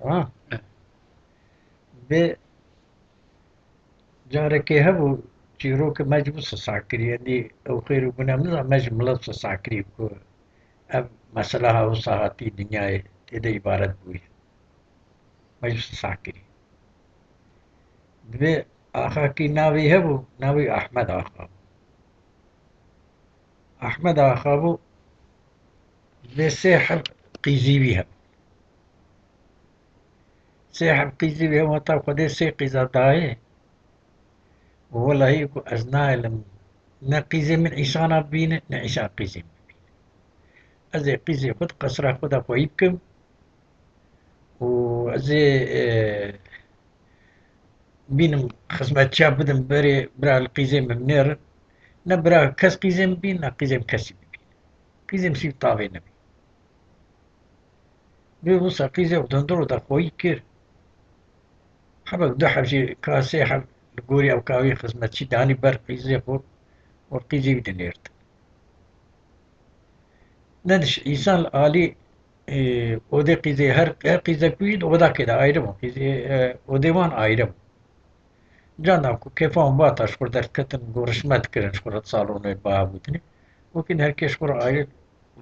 اه به جارك هبو چیروک مجبوس ساکری یعنی او خیر بنا مزا مجملت ساکری کو اب مسئله ها وساعتی دنیای تیده عبارت بوی مجبوس ساکری به آخا کی ناوی هبو ناوی احمد آخا احمد آخا بو به سیحب قیزیوی هب سیحب قیزیوی هم وطا خده سی قیزا دایه والله يكو أزنا لم نقيزي من عيسانا بينا نعيشان قيزي أزي قيزي خد قصرا خدا خويبكم وأزي بينم خزمات شاب بدم برا القيزي من منير نبرا كاس قيزي بين قيزي كاسي بين قيزي مسيب طاوي نبي بيوصا قيزي ودندرو دا خوي كير حبك دو حبشي كاسي حب لقوري أو كاوي خزمات شي داني بر قيزي خور وقيزي بدنيرت ندش إنسان آلي ode qize her qize kuid oda keda ayrı mı? Qize odevan ayrı mı? Cana ku kefan bata şkur derketin görüşmet kirin şkur salonu bağı budini. Lakin herkes şkur ayrı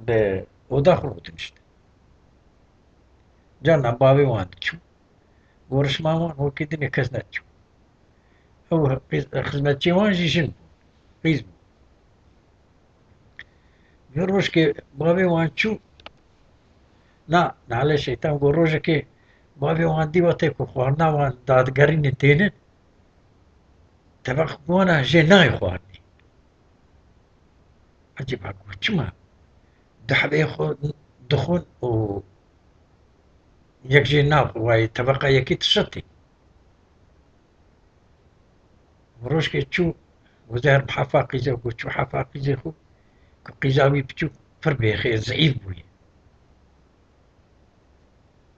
be oda kurudun işte. Cana bavi wan çu. Görüşme wan o kedine kesnet çu. O hizmetçi wan jişin. Qiz. Görüş ki bavi wan çu. Na, nale şeytan görüş ki bavi wan divate ku xwarna wan dadgerin tenen. طبق وانا جناي خوارني عجيب هاكو چما دحب يخو دخون و يك جنا واي طبقة يكي تشتي مروش كي تشو وزهر بحفاقي زي كو تشو حفاقي زي خو قيزاوي بتشو فربي خي زعيف boy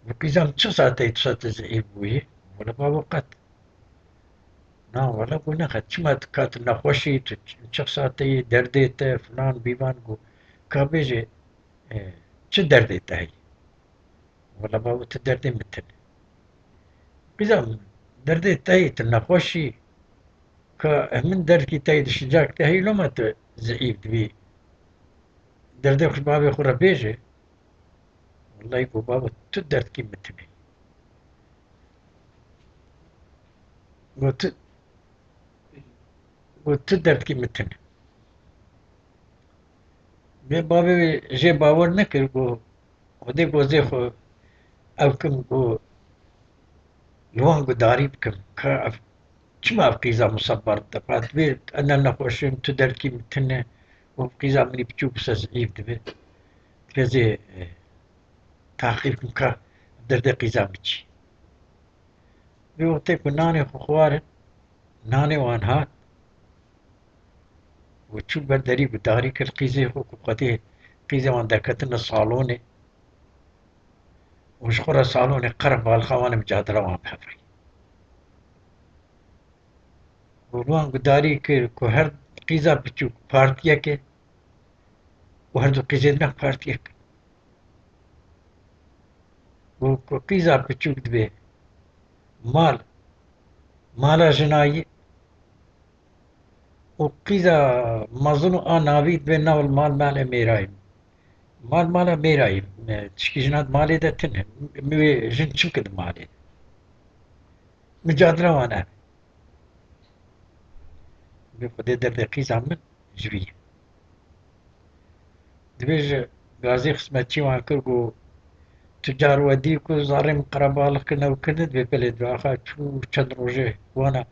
وقيزام تشو ساعتي تشتي زعيف boy ولا ما وقت نا ولا قلنا خد چما كات نخوشي تشو ساعتي درديت فلان بيبان كو كابيجي چه درديت هاي ولا ما تدردي متن قزام دردي تايت النقوشي من دردي تايت الشجاك تاهي لو ما زعيف دبي دردي وخش بابي خورا بيجي والله يقول بابا تدرد كي متني قلت تدرد كي متني بابي جي باور نكر قو ودي قو زي خو او كم قو لوان قو داري بكم كا شما بقيزا مصبر دفعت بيت انا نقوشين تدرد كي متني وبقيزا مني بتشوف زعيف دبي كذا تحقیق که در دقیقه میچی. وقتی که نانی خواره نانی وانها و چوب برداری بداری کر قیزه خو قدی قیزه وان درکتن صالونه وش خورا صالونه قرب بالخوان مجادله وان بحفري. ولوان بداری که هر قیزه بچوب پارتیه که و هر دو قیزه دماغ پارتیه که و قیزه بچوب دبه مالا جنایی وقيزا مظنو نافيد بين ناول مال ميراي مال ميراي تشكي جناد مالي ده تنه جن شو كده مالي مجادلة وانا بخدي در قيزا من جوي دبيج غازي خسمتشي وان كرغو تجار وديكو زارم قربالك كنا وكند ببلد واخا شو چند روجه وانا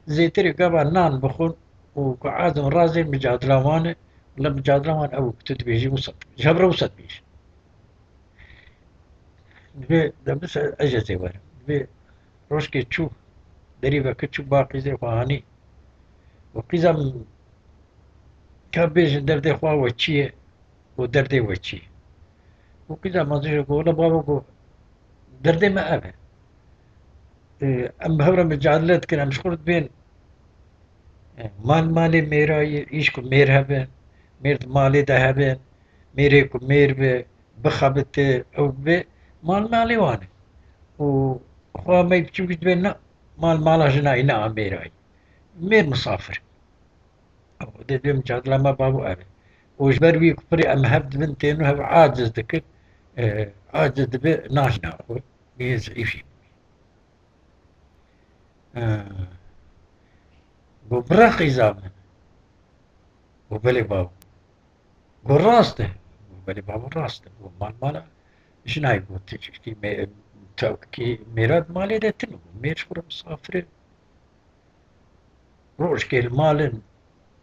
زيتري قبا نان بخون وقعدوا رازي مجادلة وانا ولا مجادلة وانا او كتد بيجي وسط جبر وسط بيجي دبي ده بس اجازي ورا دبي روشكي تشوف دريبا كتشوف باقي زي خواني وقيزم كابيج دردي خوا وچيه ودردي وچيه وقيزم مازيش قولا بابا قو دردي ما أبه أم بهورا مجعلت كنا مشغول بين مالي ميرا يشكو مير هبن مير مالي ده هبن ميري كو مير بخبت أو مالي وانا وخوا ما يبتشوك بينا مال جناي نعم ميراي مير مسافر أو دي بيم جاد لما بابو أبي وجبر بي كبري أم هبد بنتين وهب عاجز دكر عاجز دبي ناشنا أخوي بيز إيشي وبراقي زامن وبلي بابو والراسته وبلي بابو راسته ومال مالا شناي قلت كي ميراد مالي ده تنو ميرش برا مسافر روش كي المالن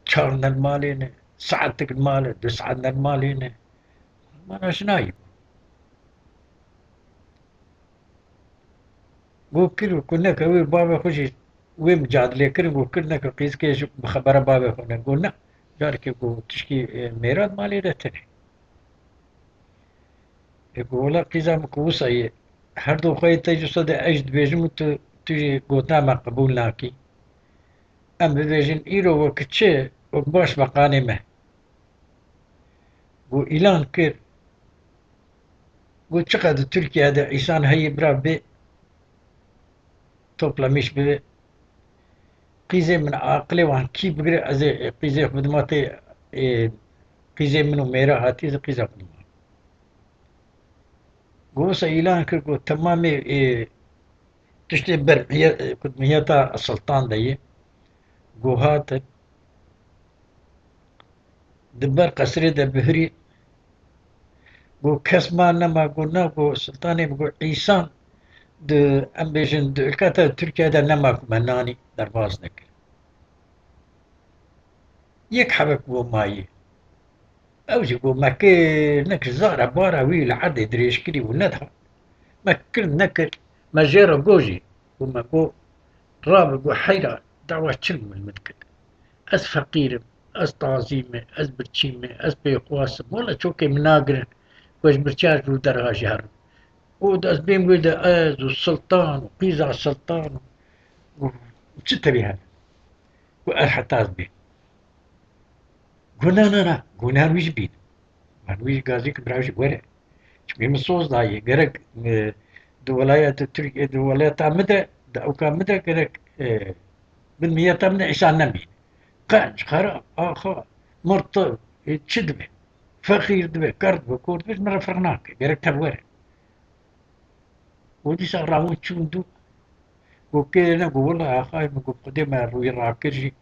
شارنا المالين ساعتك المال دو ساعتنا المالين ما أنا شناي وكل كنا كوي بابا خوشي وين مجادلة كرن وكلنا كقيس كيش بخبر بابا خونا قلنا جارك يقول تشكي ميراد مالي ده تني يقول لا قيزا مكوسة هر دو خواهي تيجو صدق أجد بيجم تجي قوتنا ما قبول ناكي أم بيجن إيرو وكتشي وباش بقاني ما وإعلان كر قلت شقد تركيا هذا إنسان هي برا بي توبلا مش بي قيزة من عقلي وان كي بقري أزي قيزة خدماتي قيزة منو ميرا هاتي زي قيزة خدمات قوس إعلان كر قلت تمامي تشتي بر هي كنت مهيتا السلطان دي قو هات دبر قصري ده بهري قو كسما نما قلنا قو سلطاني قو عيسان د امبيشن د الكاتا تركيا دا نما مناني درباز نكر يك حبك بو ماي او جبو مكي نك زارة بارا وي لحد دريش كري وندها مكر نكر مجيرة بوجي وما بو راب بو حيرة دعوة شلم المدكر أس فقير أس تعظيمة أس برشيمة أس بيقواسم ولا شوكي مناقرن وش برشاش رو درها شهر وداس بيم ويدا أز والسلطان وقيزة السلطان وشتا بها وأرحتاز بي قلنا لا قلنا ويش بين ويش قازيك براوش ورق شبيه مصوص داي قرق دو ولايات التركية دو ولايات عمدا أو كامدا قرق بالمية تمنع عشان نمين قانش خراب آخا مرطب تشدبه فقير دبه كرد بكورد بس مرة فرناك قرق تبورق ودي سأراون شوندو وكي أنا بقول لها أخاي مقول قديم روي راكرجي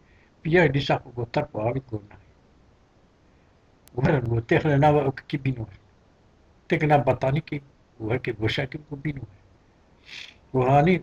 بيا دي ساقو قطر بوالي قلنا ورن وتخنا نوا أوكي بينور تكنا بطاني كي وهكي بوشاكي بينور وهاني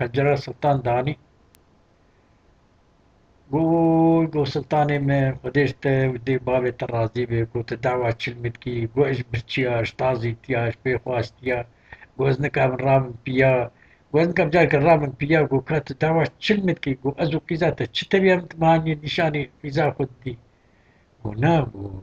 فجرة سلطان داني جو سلطاني من قديشت ودي بابي ترازي بي جو تدعوة شلمت كي جو اش برشياش طازي تياش بيخواس تيا جو ازنكا من رامن بيا جو ازنكا بجاك الرامن بيا جو كانت دعوة شلمت كي جو ازو قيزاتا چتبيا متماني نشاني قيزا خود دي جو نا جو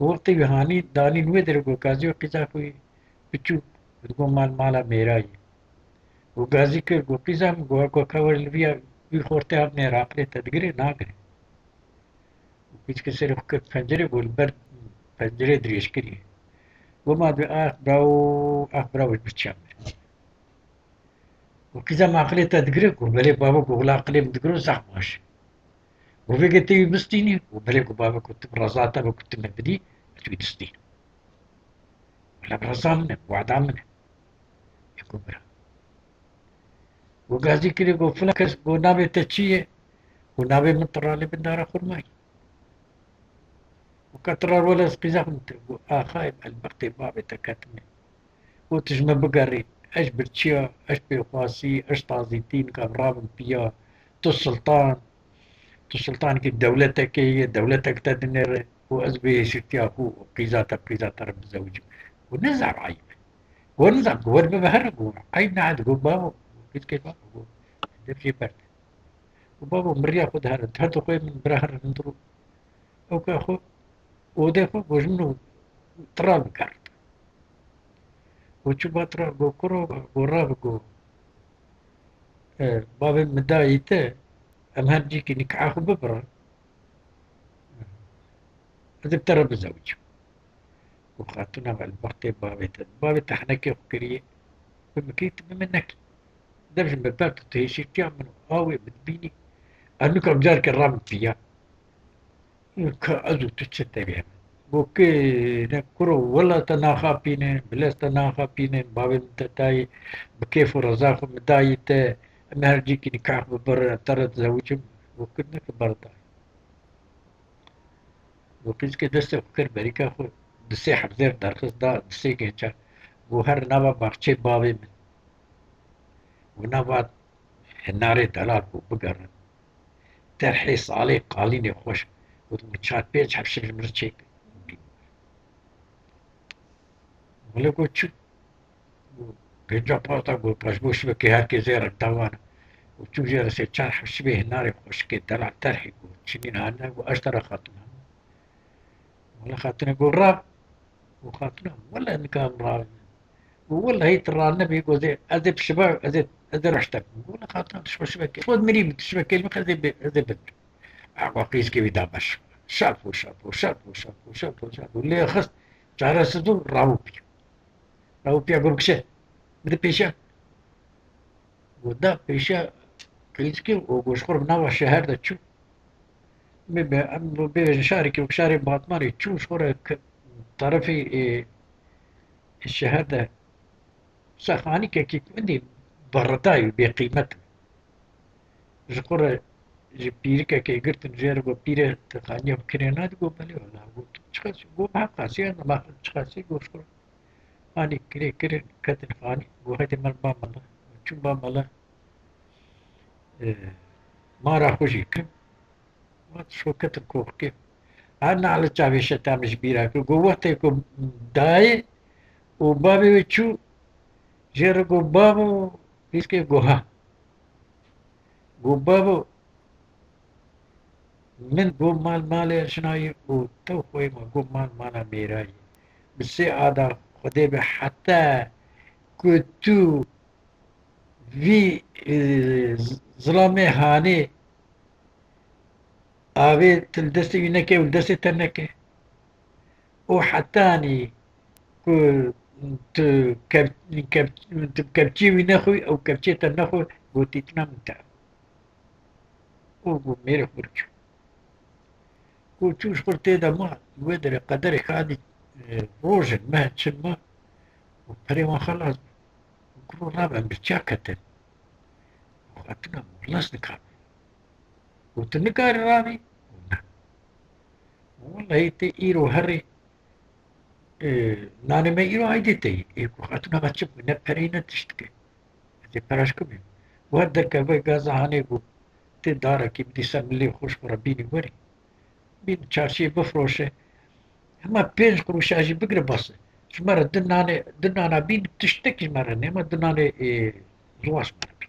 وقتی هانی دانی نوی در کو کازی و قیزا کوی بچو کو مالا میرا yi و گازی که گو قیزا گو کور لویا وی خورته هم نه راقله تدگری ناگره و پیچ که سر خک پنجره گول بر پنجره دریش کری و ما دو آخ براو بچام و قیزا عقله تدگری گو بله بابا گو عقله مدگرو زحماش و فيك تي بستيني وبليك بابا كنت برزاتا وكنت مبدي تبي تستين ولا برزا منه وعدا منه يقول برا وقازي كده يقول فلكس قول نابي تشيه ونابي من طرالي بندارة خرماي وكترار ولا سقيزا كنت خايب البختي بابي تكتمي وتجمع بقري اش برتشيا اش بيخواسي اش طازيتين كابرام بيا تو السلطان تو السلطان کی دولتك هي دولتك تدنر وأزبي ستياكو قيزاتا رب زوج ونزع عيب ونزع قوار ببهرب عيب نعد قو بابا قلت كيف بابا دفشي برد وبابا مريا خد هرد هاتو خوي من براهر ندرو او كاخو ودفو وجمنو تراب كارت وشو باترا قو كرو قو راب قو بابا مدايته أم هرجيكي نكعاخو ببرا هذا ترى بزوج وخاتنا بالبختي بابت احنا كيف كريه بمكيت بمنك دمش ببات تهيشي تعمل هاوي بتبيني أنك أبجار كرام فيها كأزو تشتى بها بوكي نكرو ولا تناخا بينين بلاس تناخا بينين بابي متتاي بكيف رزاق مدايت نهرجيكي نكاح ببر ترى تزوجهم وكنا كبرتا وكيس كي دستي فكر بريكا خو دسي حبزير درخص دا دسي كيشا وهر نابا باقشي بابي من ونابا هناري دلال بقرن ترحيص عليه قاليني خوش ومتشات بيج حبشي مرتشيك ولا قلت شو جا باتا قول باش بوش بكي هاكي زير الدوانا وتشو جير سيتشان حبشي بيه ناري خوش كي دلع ترحي قول شنين هانا واشترى خاتنا ولا خاتنا قول راب وخاتنا ولا انك راب والله هي ترى النبي يقول زي اذب شباب اذب رحتك ولا خاتنا تشبه شبكي خذ مريم تشبكي المخ اذب عقاقيس كي بيدابش شافوا شافوا شافوا شافوا شافوا شافوا اللي خص شعر الصدور راهو بيا قرقشة بدا بيشا ودا بيشا كيسكي وشخور بناوا الشهادة تشوف بيبي شارك وشاري باطماري تشوف شخور طرفي الشهادة ساخاني كي عندي برداي بقيمتها شخور بيركا كي قلت نجرب بيرة تقانية بكرينات قول بلي ولا قلت شخص قول ما قاسي أنا ما شخصي قول شخور أنا كري كتن فاني وهذا مال باملا شو باملا ما راح وجهي كم ما شو كتن كوف كيف أنا على تعبي شتام مش بيرا قوته يكون داي وبابي وشو جرى بابو بيسكي جوها بابو من قو مال شناي وتو خوي ما قو مال ميراي بسي هذا خدي حتى كنتو في ظلامي هاني أبي تلدسي ينكي ولدسي تنكي وحتاني كنت كبتشي وينخوي أو كبتشي تنخوي قلت تنام تا وميري خرجو قلت شو قلت هذا ما ودري قدري خادي روجن ما تشما وبري ما خلاص كل رابع بتشاكتن وقتنا خلص نكار قلت نكار رابي والله هي إيرو هري ناني ما إيرو هايدي تي إيكو خاتنا باتشب نبرينا تشتكي هذي براشكمي وهدر كبي غازا هاني قو تدارا كي بدي سملي خوش ربيني وري بين تشارشي بفروشه اما بينج قروشاجي بقرا بس شمرة دنانا بين تشتكي مرة نما دنانا زواس مرة بين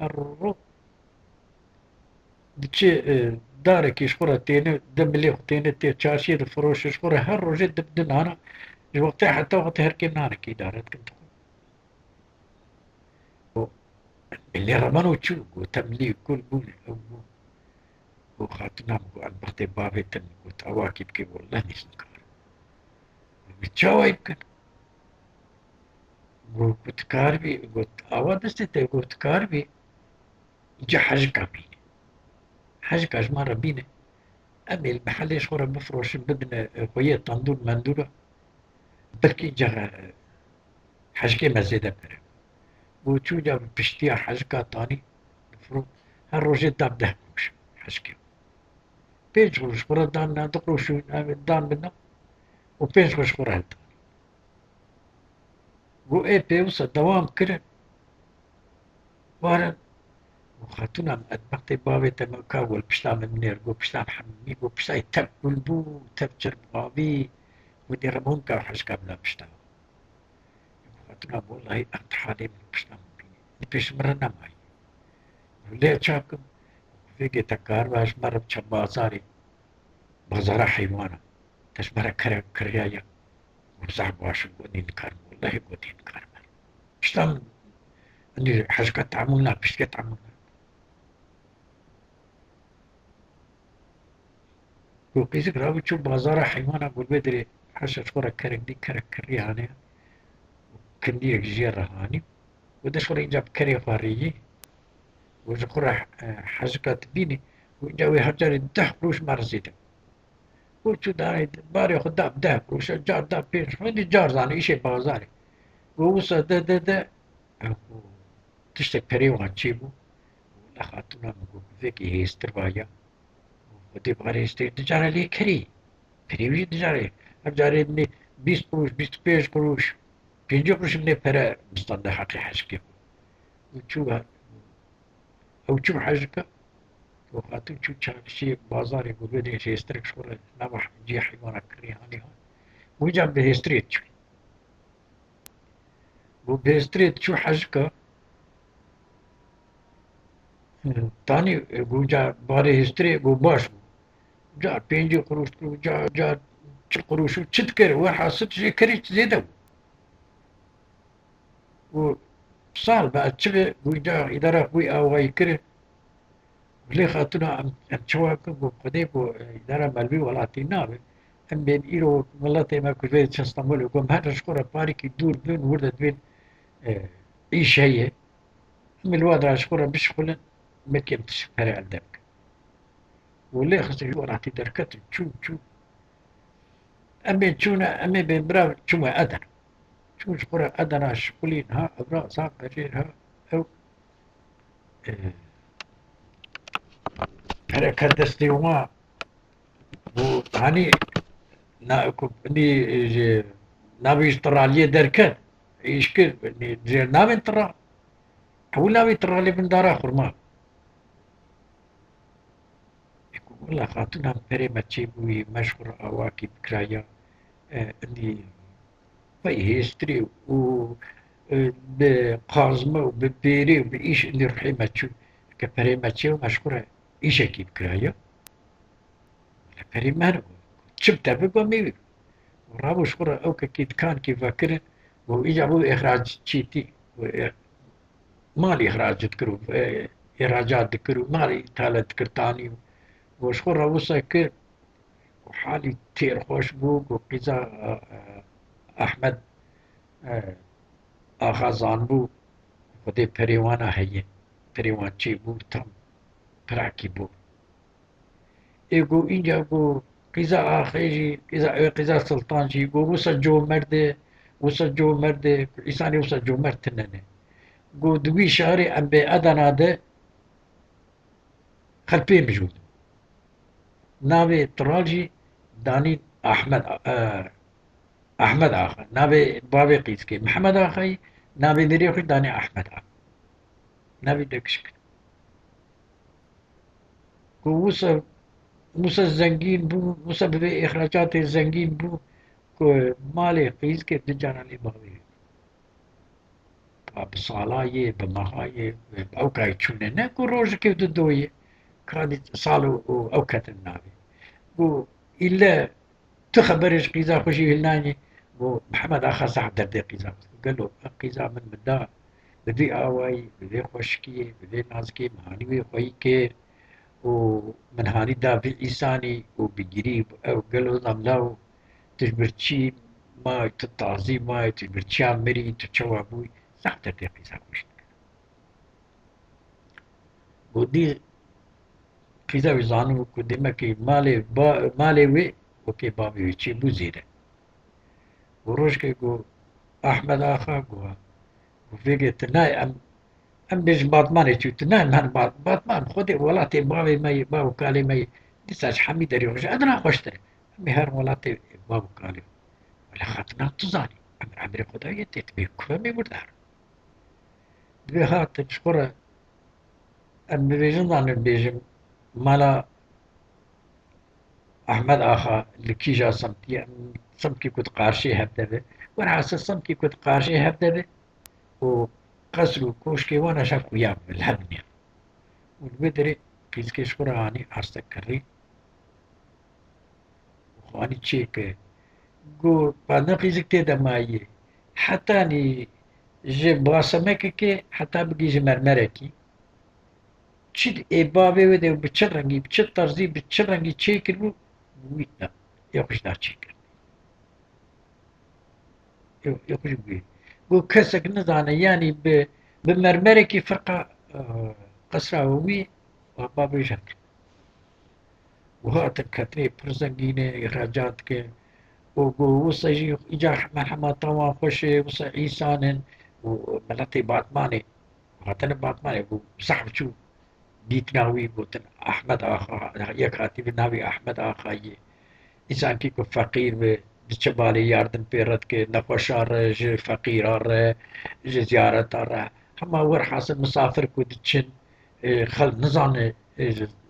الرو دتشي دارك كي شخورة تيني دم اللي تيني تي تشارشي الفروش شخورة هر روجي دبدن انا وقتها حتى وقت هركي نانا كي دارت كنت اللي رمانو تشو وتملي كل بولي وخاتنا البختي بابي تن وتواكب كي والله نسنكار بتشاوى يمكن قلت كاربي قلت أود استي قلت كاربي جا حاجة بيني حاجة مرة بيني أمي المحل شهورة مفروش بدنا خويا تندور مندورة بركي جا حاجة مزيدة برا وشو جا بشتيا حاجة تاني مفروض هالروجي داب دهكوش حاجة بيج شهورة دان دقرو شو دان بنا وبيج شهورة هالتاني وإيه بيوصل دوام كده وارن وخاتونا أدبقتي بابي تمكا والبشتام منير وبشتام حمي وبشتاي تب والبو تبجر بابي ودي رمون كا حشكا بلا بشتام خاتونا والله أنت حالي من بشتام بيني بيش مرنا معي ليه شاكم فيجي تكار باش مرة بشام بازاري بازارة حيوانا تش مرة كريايا وبزعب واش قودين كار والله قودين كار بشتام اني حشكا تعملنا بشتكا تعملنا گو قیزک رابو چو بازار حیوانا گل بدری حشش خورا کرک دی کرک کری هانه کندی یک جیر رهانی و دش خورا اینجا بکری خواریی و جو خورا حشکات بینی و اینجا وی هر جاری 10 قروش مرزیده و چو داری باری خود داب 10 قروش جار داب 5 خودی جار زانه ایشه بازاری و وسا ده تشتك بريوان تشيبو ولا خاتونا مقو فيكي هيستر بايا ودي بغاري يستر دجارة لي كري بريوش دجارة هجاري مني 20 قروش 25 قروش 50 قروش مني برا مستند حقي حشكي وشو او شو حاجك وخاتو شو شي بازار يقول بدي شي يسترك شغل نبح جي حيوانا كري هاني هون ويجا بهستريت شو وبهستريت شو حاجك تاني جا باري هستري باش جا 5 قروش جا 4 قروش تذكر واحد ست شي كريت زيدو وصار بعد شبه جا إدارة قوي أو يكره بلي خاطرنا أم شواكم وقديكو إدارة مالبي ولا تينابي أم بين إيرو والله تيما كوفيت اسطنبول وقوم هذا شكورة باريك يدور بين وردت بين إيش هي من الوضع شكورة بشغل مكين تشفري عندك واللي خصني ولا تدركت تشو أمي تشونا أمي بين برا تشو أدر تشو شكورة أدر شكولين ها أبرا صعب بجير ها أو حركة دستيوما وهاني ني نبي استراليا دركت يشكل ني نبي ترى أول نبي ترى لي من دار آخر ما والله خاطرنا بري ما تشيبوي مشهور أواكي بكرايا إني في هيستري و بقازمة وببيري وبإيش اللي روحي ما تشوف كبري ما تشوف مشهورة إيش أكيد كرايا بري ما نقول شبتها بقى ميوي ورابو شكورة أو كيد كان كيف فاكر ويجابوا إخراج تشيتي مالي إخراج تذكروا إخراجات تذكروا مالي ثالث كرتاني وشكورة وصا وحالي تير خوش بوك وقيزا أحمد آغا زانبو ودي بريوانا هي بريوان چي بو تم پراكي بو ايگو اینجا گو قیزا آخیجی قیزا سلطان جی گو وسا جو مرده إنساني وسا جو مرد تننه گو دوی شهري ام بي أدنا ده خلبي موجود ناوي تراجي داني أحمد آخا ناوي بابي قيسكي محمد آخاي ناوي مريخي داني أحمد آخا ناوي دكشك گو وسا زنگين بو وسا ببي إخراجات زنگين بو كو مالي قيسكي دجانا لي بغوي بصالاية بمغاية أو كاي تشوننا كو روج كيف ددوية كانت صالو أو كاتنابي و إلا تخبرش قيزا خوشي هلناني و محمد آخا صاحب دردي قيزا قال له قيزا من بدا بدي آواي بدي خوشكي بدي نازكي مهاني وي خويكي ومن هاني دافع إنساني وبيجريب أو قال له نملاو تجبرتشي ماي تتعزي ماي تجبرتشي عمري تتشوابوي صاحب دردي قيزا خوشي ودي قيزا وزانو قدمك مالي وي وكي بابي ويتشي بوزيرة وروش كي قو أحمد آخا قو وفيقي تناي أم بيش باطمان يتشو تناي من باطمان خودي ولاتي بابي ماي بابو كالي ماي ديساش حميد ريوش أدنا خوشتري أمي هر ولاتي بابو كالي ولا خاتنا تزاني أمر عمري خدا يتيت بيكوامي مردار بيهات تشكرا أم بيجن بيجن مالا أحمد آخا لكيجا سمكي كنت قارشي هبدبه وانا حاسس سمكي كنت قارشي هبدبه وقصروا كوشكي وانا شافكو يام الهبني والبدري قيزكي شكراني عرستك كري وخواني تشيك قو بعدنا قيزك تيدا ماي حتى ني جيب باسمك حتى بقي جمرمركي تشد إبابي ودي بتشرنجي بتشد طرزي بتشرنجي تشيكلو وی نه یخش ناچی کرد یخش بی بو کسک نزانه یعنی به مرمرکی فرقه قصرا وی و بابی جند وهات كتري برزنجيني إخراجات كي وصا يجي إجا مرحمة طوان خوشي وصا عيسان وملتي باتماني هاتنا باتماني وصاحب شو ديت ناوي قلت أحمد آخا يا كاتب ناوي أحمد آخا إنسان كي فقير بتشبالي ياردن بيرد كي نخوشار جي فقير جي زيارة هما ور حاصل مسافر كودتشن خل نظام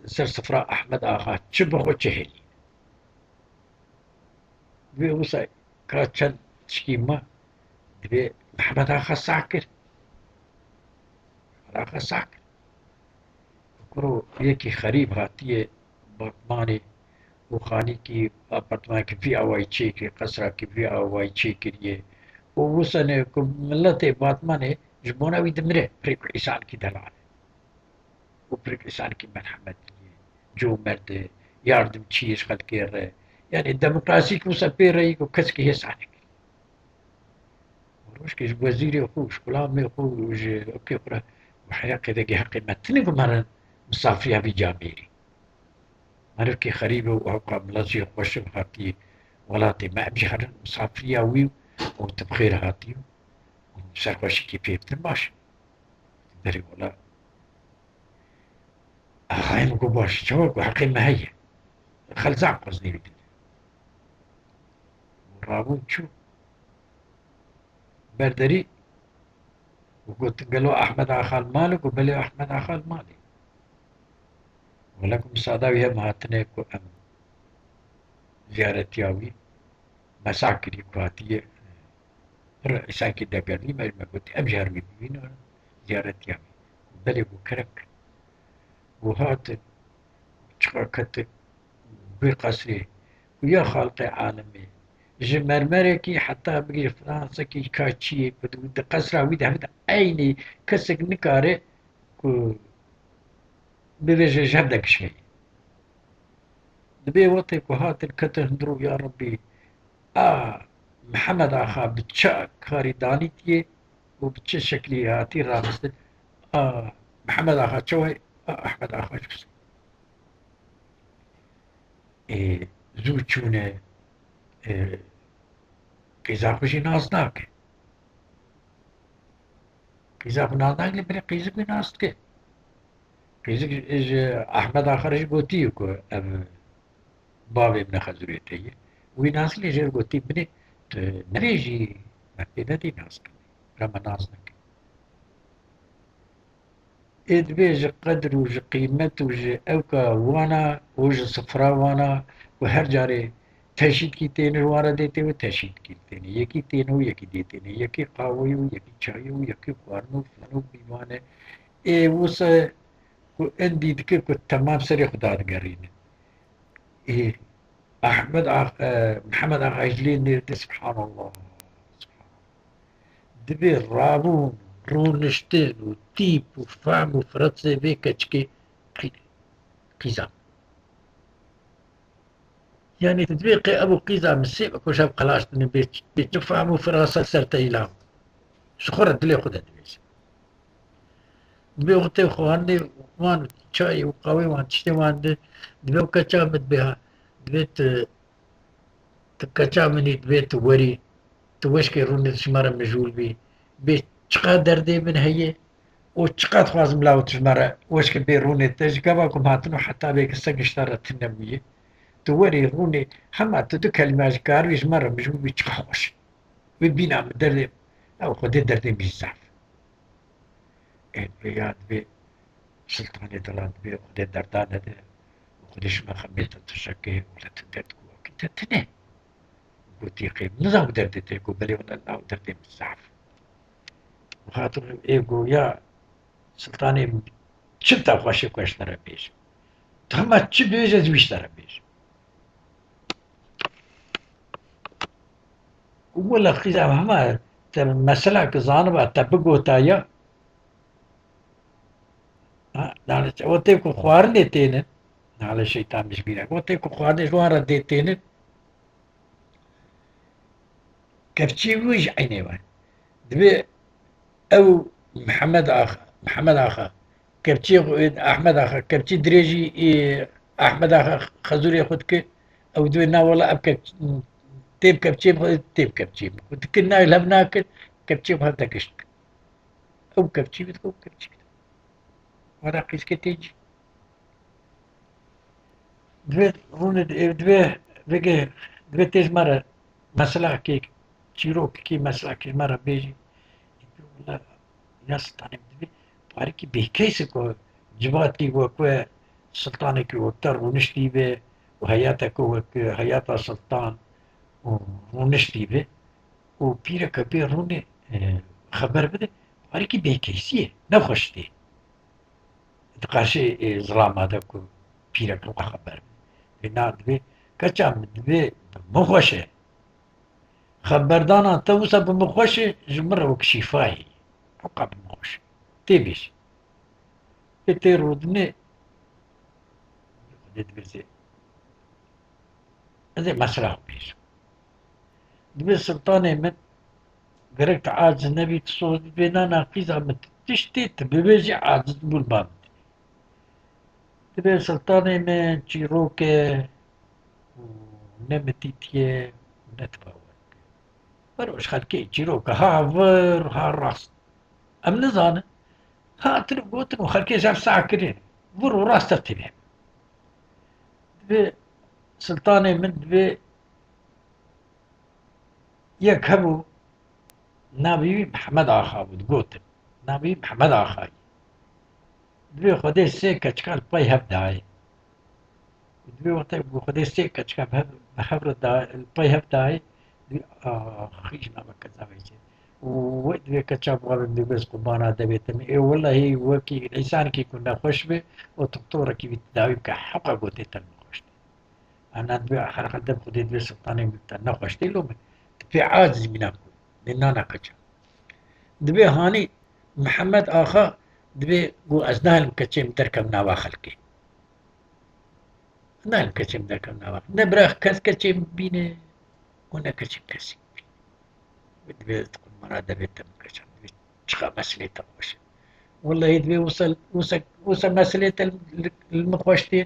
سر صفراء أحمد آخا تشبه وجهي دبي وصا كاتشن تشكيما دبي محمد آخا ساكر آخا ساكر كرو يكي خريب هاتيه بطماني وخاني کی اپارتمان کی بھی آوائی چی کی قصرہ کی بھی آوائی چی کریے ووصل ملت باتمانه جبونا وي دمره بريك إنسان كي دلال وبريك إنسان كي مرحمة جو مرد ياردم تشيش خل كير يعني الديمقراطية كو سبير يكو كسكي هسانك وروش كيش وزيري خوش كلام خوش اوكي خرا وحياة كذا جي حقي متني بمرن مسافريها في جاميري مرة كي خريبة وأوقع ملازي خوش بخاطي ولاتي ما أمشي خرن مسافريها ويو وتبخير هاتيو سرخوشي كي بيبتن باش دري ولا هاي مكو باش شوك وحقي ما هي خلزع قصدي بدي ورابون شو بردري وقلت قالوا أحمد آخال مالك وبلي أحمد آخال مالي ولكم صاداوي هم هاتنيكو أم زيارة ياوي مساكري كواتية إساكي دقرني ما قلت أبجار بيبين زيارة ياوي بلي بكرك وهات شقاكت بقصري ويا خالق عالمي جي مرمركي حتى بقي فرنسا كي كاتشي بدو قصرا ويدا هدا عيني كسك نكاري كو بيجي جهدك شوي دبي وطيك وهات الكتر ندرو يا ربي محمد آخا بتشا كاري دانيتي وبتشا شكلي هاتي رامستن محمد آخا شوي أحمد آخا شوي زوجونه قيزاق بشي نازناك قيزاق نازناك لبري قيزاق نازناك قيزاق أحمد آخر قوتيكو أم بابي ابن خزريتي ويناس لي جير قوتي بني نريجي مكينة دي نازك رما نازنك إذ بيج قدر وج قيمة وج أوكا وانا وج صفرا وانا وهر جاري تشيد کی تین روارا دیتے ہوئے تشيد کی تین یکی تینو یکی دیتے نے یکی قاویو یکی چایو یکی قوارنو فلانو بیمانه وصا اندي دكر تمام سري خداد قرين احمد محمد عجلين نيرد سبحان الله سبحان الله دبي رابون رونشتين وتيب وفام وفرنسي بيكتشكي قيزام يعني تدبيقي ابو قيزام السيبك وشاب قلاش بيتفهم وفرنسا سرتي لهم شخرت لي خدها دبيش دبي وقتي خواني وان شاي وقوي وان تشتي وان دبي وكتشامت بها دبيت تكتشامني دبيت وري توشكي روني شمارة مجول بي شقا دردي من هي وشقا تخواز ملاو تشمارة وشكي بي روني تجقباكم هاتنو حتى بيك السق اشتارت النموية توري روني حما تدو كلمة كاروي شمارة مجول بي تشقاوش بينا من دردي او خدي دردي بيزاف بياد بي سلطاني دلان بي خدي دردانة دي وخديش ما خميت تشكي ولا تدردكو كنت تنين قلت قيم نظام دردتي يقول بلي ولا لا دردي بزاف وخاطر يقول يا سلطاني شبتا خوشي كوش ترى بيش تخما تشبدو يجاز بيش ترى بيش ولا خيزا مهما مسألة كزانبا تبقو تايا دانش وتيكو خوارني تينن على شيطان مش بينك وتيكو خادش وان رديتين كفتشي ويج عيني وان دبي او محمد اخا كبتي احمد اخا كبتي دريجي احمد اخا خزوري خدك او دوينا والله ابكي تيب كبتي تيب كبتي كنا لهبناك كبتي بهذا كشك او كبتي بتكو كبتي ورا قيس كتيجي دوي هون دوي بيجي دوي تيز مرة مسلا كي تشيروك كي مسلا كي مرة بيجي والله يا سلطاني بدي باركي بيكيسكو جباتي وكو سلطانك وكتر ونشتي به وهياتك وهيات سلطان ونشتي به وبيرا كبير روني خبر بده باركي بيكيسيه نخشتي تقاشي ظلام هذاك بيرا كو خبر بنا دبي كتشام دبي مخوشه خبردانا توسا بمخوشه جمر وكشفاي حقا بمخوشه تبيش يتيرودني دبي هذا مسرح بيش دبي سلطاني من قريت عاجز النبي تصود بينا ناقيزة تشتيت ببيجي عاجز بالباب دبي سلطاني من تشيروكي ونمتيتيه ونتباور بروش خلكي تشيروكا هافر ها راس ام نظانه ها تنبوتن وخلكي جاب ساعة كرين برو راس ترتبه دبي سلطاني من دبي يكهبوا نبي محمد آخا بود گوتم نبي محمد آخا دبي خودی سه کچکال پای هف دای دبي وقتی بگو خودی سه کچکال هف دای پای هف دای دبي خيش ما كذا ويجي ودبي كتشاب غالب دبي بس قبانا دبيتم إيه والله وكي الإنسان كي كنا خوش به ودكتورة كي بتداوي كحقا قوتي تنخوش أنا دبي حركة دب خودي دبي سلطاني بتنخوش تلو دبي عاجز منكم لأننا كتشاب دبي هاني محمد آخا دبي قو أزناه المكتشي متركب ناوا خلقي أزناه المكتشي متركب ناوا نبرخ كس كتشي بيني هنا كتشي كسي دبي تقول مرا دبي تمكشن دبي تشخى مسلي تقوش والله دبي وصل مسلي المخوشتين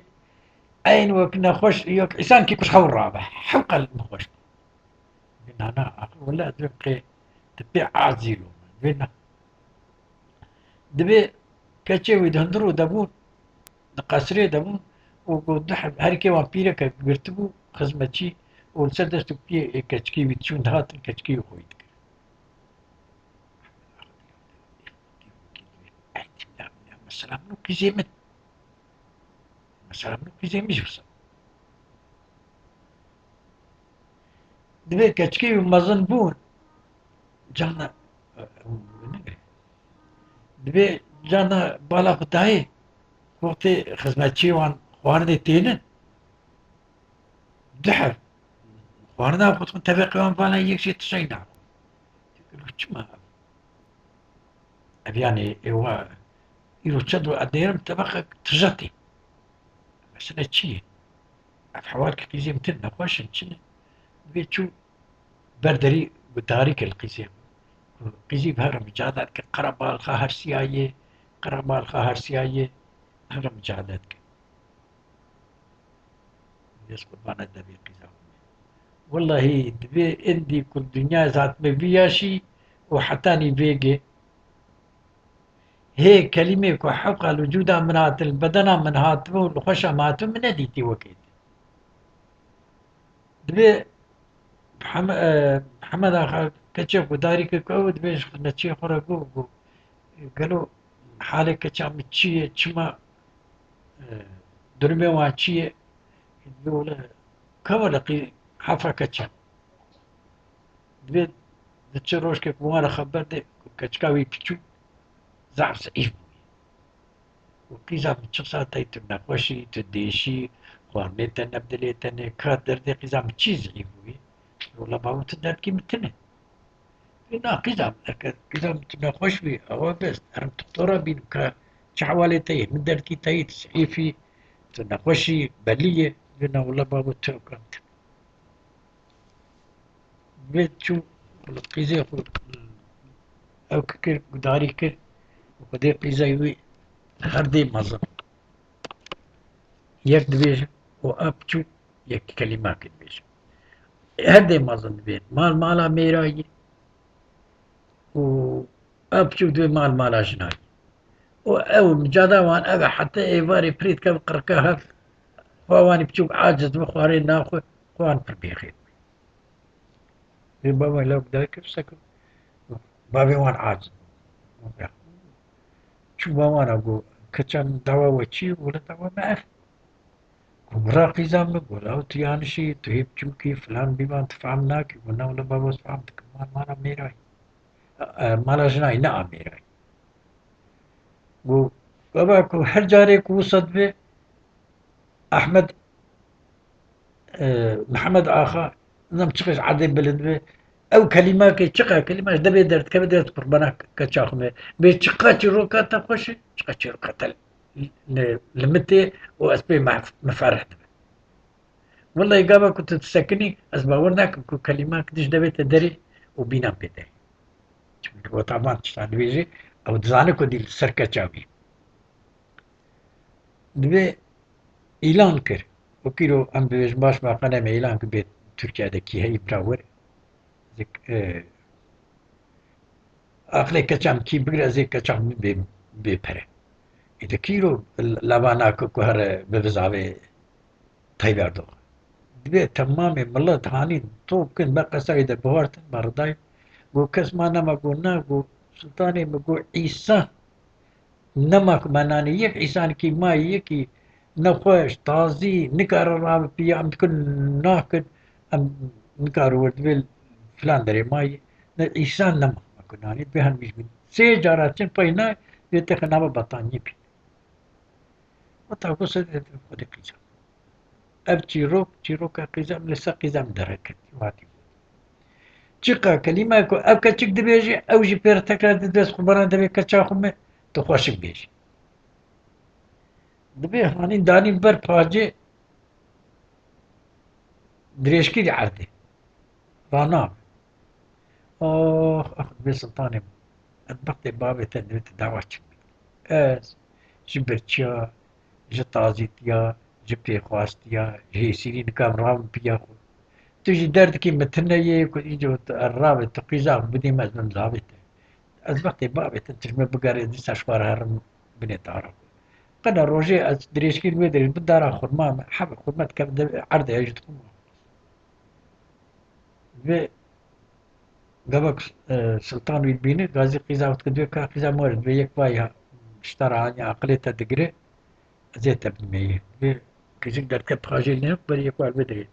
أين وكنا خوش يوك إنسان كي كش حول رابح حلقة المخوشتين أنا ولا دبي تبي عازيلو بينا دبي كتشي هندرو دبون قصري دبون ودحب هركي وامبيرا كبرتبو خزمتشي ولسدس تبي كتشكي بتشون هات كتشكي خويت مثلا ممكن زي مثلا ممكن زي مش بس دبي كتشكي ومازن بون جانا دبي جانا بالا قطعي وقتي خزمتشي وان خوارني تينن دحر خوارنا قلت متفق وان بالا يكشي تشينا كما يعني هو يرشد أديرم تبقى تجاتي مثلا تشي الحوار كيزي متنا خوش تشي بيتشو بردري بتاريك القيزي قيزي بهرم جادات قربا الخاهر سياية قربا الخاهر سياية هرم جادات يسقط بانا دبي قيزا والله دبي عندي كل دنيا ذات مبياشي وحتاني بيجي هي كلمة كو حقا الوجودة منات البدنة من هاتمو الخشة ماتو من ديتي وكيد دبي محمد آخر كتشف وداري كود بيش نتشي خرقو قالوا حالك كتشام تشي تشما درمي واتشي يقول كما لقي حفا كتشام دبي تشروش كيف وانا خبر دي كتشكاوي بيتشو زعف سعيف وقيزا بتشخصا تايتم نقوشي تديشي خوارميتا نبدليتا كادر دي قيزا بتشيز عيبوي والله باو تدار كي متنه لا قيزا نقوش بي أو بس أرم تطورا بين كا شحوالي تايه من دار كي تايه تسعيفي نخوشي بلية قلنا والله بابا توكلت بيت شو قيزي أو كير داري كير وقدي قيزي وي هردي مزن يك دبيج وأبتشو يك كلمة كدبيج هردي مزن بيت مال مالا ميراي و أبتشو دوي مال مالا جناي أو مجادا وان أبا حتى إيفاري بريد كم قركاها فواني بتشوف عاجز بخوارين ناخو خوان بربيخي بابا لو بداك سكو بابي وان عاجز شو بابا أقول كتشان دوا وشي ولا دوا ما أف وراقي زامك ولا أو تيانشي تهيب تشوكي فلان بما تفهمناك ولا ولا بابا فهمتك ما أنا ميراي مالا جناي نعم ميراي و بابا كو هر جاري وصد به أحمد محمد آخا نم تشخص عادي بلد به او كلمة كي تشقى كلمة دبي درت كبي درت قربانا كتشاخمة بي تشقى تشروكا تخش تشقى تشروكا تل لمتي واسبي مفارحت والله يقابا كنت تسكني اسباورناك كلمة كدش دبي تدري وبينا بدري وطبعا تشتغل بيجي او تزانك ودي السركة تشاوي دبي اعلان كر وكيلو ام بيج باش ما قناه اعلان كبيت تركيا دكي هي براور زك اخلي كچام كي بگره زي كچام بپره إذا كيلو لبانا كهر بفزاوي تايبردو دبي تمام ملا تهاني تو كن بقى سعيد بوارت برداي قو كس ما نما قلنا قو سلطاني بقو عيسى نمك مناني يك عيسى كي ما يكي نخوش طازي نكار رام بيا ام تكون ناكد ام نكار ورد بيل فلان دري ماي عيسى نما ما كنا بهن مش من سي جاراتين بينا يتخنا بطاني بي وتاكو سد ودك اب تشيروك قزم لسا قزم دركت واتي تشيقا كلمة كو اب كتشك دبيجي او جي بيرتكا دبس خبران دبي كتشاخم تخوش بيجي دبي هاني داني بر باجي دريشكي دي عردي رانا اخ بي سلطاني اتبقتي بابي تدويت دعواتك اس جبرتشا جتازيتيا جبتي خواستيا جي سيرين كام رام بياخو تجي دردكي متنية كل يجو الرابط تقيزاق بدي مزمن زابط أزبقتي بابت تجمع بقاري ديس أشوار هرم بني تعرف قنا روجي أز دريشكي الويدري بالدار خرمام حب خرمات كم عرض يجد خرمام في قبك سلطان ويبيني غازي قيزا وتكدوي كا قيزا مورد بيك بايها اشترى عني عقلية دقري زيت ابن مية في كيزيك دار كب خاجي لنا بري يكوال بدري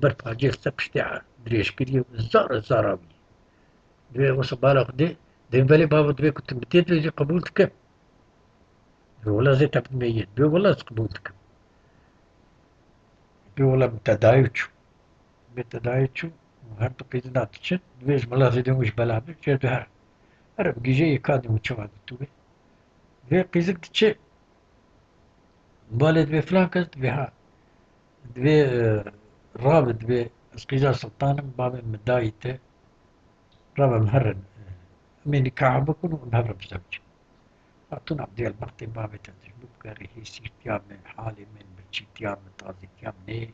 بر خاجي سبشتي دريشكي زاراوي دوی وصبالغ دي بالي بابا دوی كنت مديت لي قبولتك والله زي تبت ميت دوي والله قبولتك دوي والله متدايتشو متدايتشو وهر بقيتنا تشن دويش والله زي دوش بلا بك جاتو هر هر بقيجي يكادي متشوها دوي دوي قيزك تشي بالي دوي فلان كز دوي ها دوي رابط دوي اسقيزا سلطان بابا مدايته رابط مهرن مني كعبكن ونهرب زوجي أعطونا عبدي البختي بابي تنزل بكاري هي سيرتيام من حالي من بتشيتيام من طازيتيام ني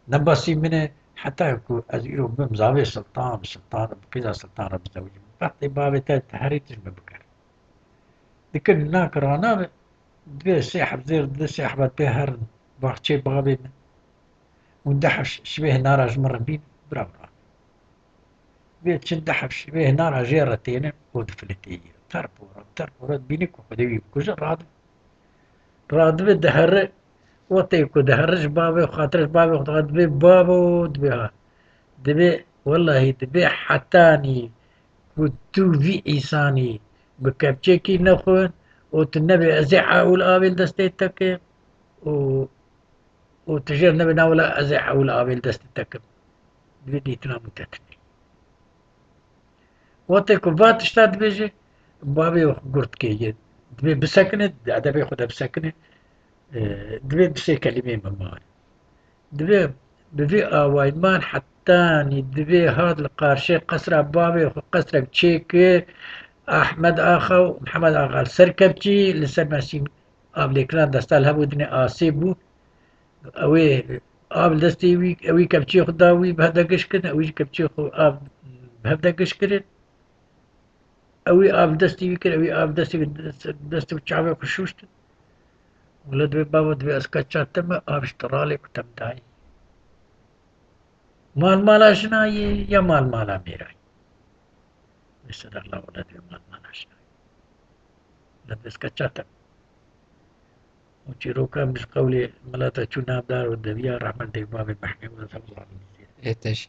نباسي منه حتى يكو أزيرو بمزاوي سلطان بقيزا سلطان بزوجي بختي بابي تهريتش ببكر لكن هناك رانا دبي سيحب زير دبي سيحب بهر بحشي بابي وندحش شبيه نارج مرة بين برافو بيت شندحب شبيه نارج جيرتين ودفلتي تربورة بينك وخديوي بكوزر راد دهر وطيكو دهرج بابي وخاطرش بابي وخاطر دبي بابو دبيها دبي والله دبي حتاني كنتو في إيساني بكبتشيكي نخون وتنبي أزعة والآبل دستيتك و وتجير نبي ناولا أزعة والآبل دستيتك دبي ديتنا متتني وطيكو فاتشتاد بيجي بابي وقرت كي دبي بسكنت دبي خدها بسكنت دوێ دوسێ کەلیمەی مەماوە دوێ بڤێ ئاوایمان حتانی دوێ هات لە قارشەی قەسرا باوێ خۆ قەسرێک چێکێ ئەحمەد ئاخە و محەممەد ئاغا سەر کەپچی لەسەر مەسیم ئابلێکران دەستا هەبوو دنێ ئاسێ بوو ئەوێ ئاب دەستی وی ئەوی کەپچی خودداوی بەهدەگەشتکردن ئەویش کەپچی خۆ ئاب هەبدەگەشت کرد ئەوی ئاب دەستی وی کرد ئەوی ئاب دەستی دەست و چاوێ خوشوشت ولا دوێ باوە دوێ ئەسکە چاتەمە ئابشتڕالێک و تەمدایی مال مالا ژنایی یا مال مالا مێرایی سەدەق لا ولا دوێ مال مالا ژنایی لە دەستکە چاتەم وچیرۆکە مش قەولێ مەلاتە چوو نامدار و دەویا ڕەحمەت دەی بابێ مەحکەمە إيتش